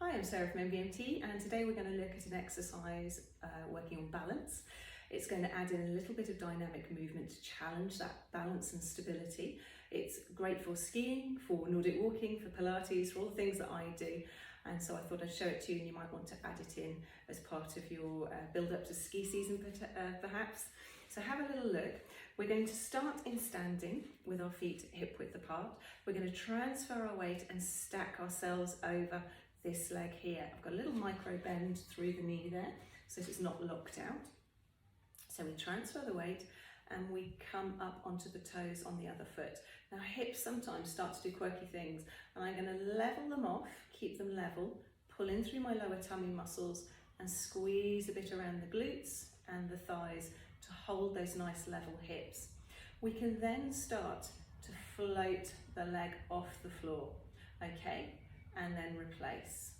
Hi, I'm Sarah from MVMT, and today we're going to look at an exercise working on balance. It's going to add in a little bit of dynamic movement to challenge that balance and stability. It's great for skiing, for Nordic walking, for Pilates, for all the things that I do. And so I thought I'd show it to you, and you might want to add it in as part of your build up to ski season perhaps. So have a little look. We're going to start in standing with our feet hip width apart. We're going to transfer our weight and stack ourselves over this leg here. I've got a little micro bend through the knee there so that it's not locked out. So we transfer the weight and we come up onto the toes on the other foot. Now hips sometimes start to do quirky things, and I'm going to level them off, keep them level, pull in through my lower tummy muscles and squeeze a bit around the glutes and the thighs to hold those nice level hips. We can then start to float the leg off the floor, okay, and then replace.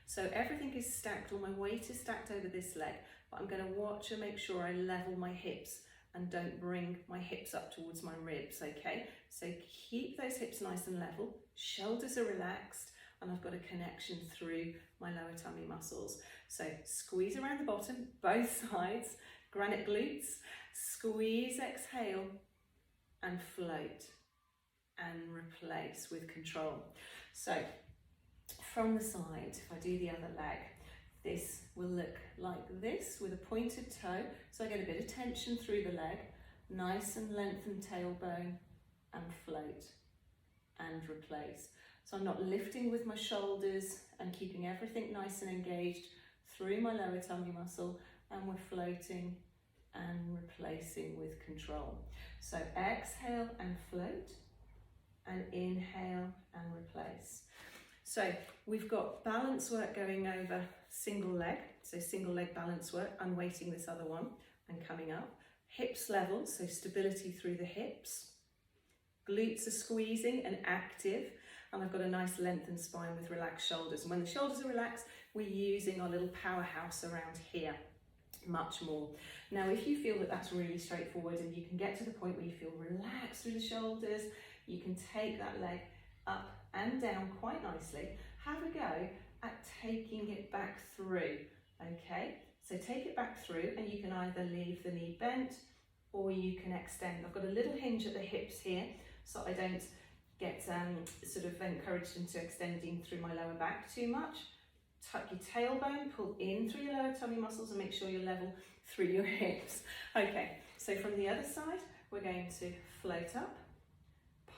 So everything is stacked, all my weight is stacked over this leg, but I'm going to watch and make sure I level my hips and don't bring my hips up towards my ribs, okay? So keep those hips nice and level, shoulders are relaxed, and I've got a connection through my lower tummy muscles. So squeeze around the bottom, both sides, granite glutes, squeeze, exhale, and float, and replace with control. So from the side, if I do the other leg, this will look like this with a pointed toe. So I get a bit of tension through the leg, nice and lengthened tailbone, and float and replace. So I'm not lifting with my shoulders and keeping everything nice and engaged through my lower tummy muscle, and we're floating and replacing with control. So exhale and float, and inhale and replace. So we've got balance work going over single leg, so single leg balance work, unweighting this other one and coming up. Hips level, so stability through the hips. Glutes are squeezing and active, and I've got a nice lengthened spine with relaxed shoulders. And when the shoulders are relaxed, we're using our little powerhouse around here much more. Now, if you feel that that's really straightforward and you can get to the point where you feel relaxed through the shoulders, you can take that leg up and down quite nicely. Have a go at taking it back through, okay? So take it back through, and you can either leave the knee bent or you can extend. I've got a little hinge at the hips here, so I don't get sort of encouraged into extending through my lower back too much. Tuck your tailbone, pull in through your lower tummy muscles, and make sure you're level through your hips. Okay, so from the other side, we're going to float up,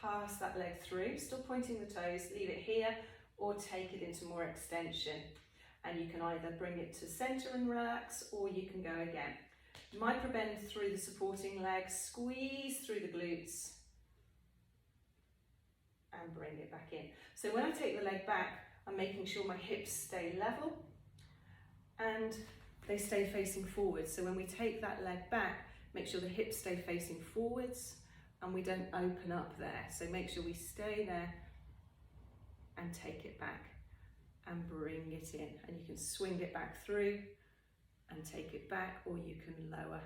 pass that leg through, still pointing the toes, leave it here, or take it into more extension. And you can either bring it to center and relax, or you can go again. Micro bend through the supporting leg, squeeze through the glutes, and bring it back in. So when I take the leg back, I'm making sure my hips stay level and they stay facing forwards. So when we take that leg back, make sure the hips stay facing forwards and we don't open up there. So make sure we stay there and take it back and bring it in. And you can swing it back through and take it back, or you can lower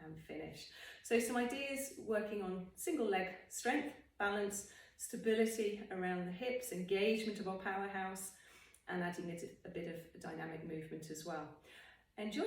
and finish. So some ideas working on single leg strength, balance, stability around the hips, engagement of our powerhouse, and adding a bit of dynamic movement as well. Enjoy.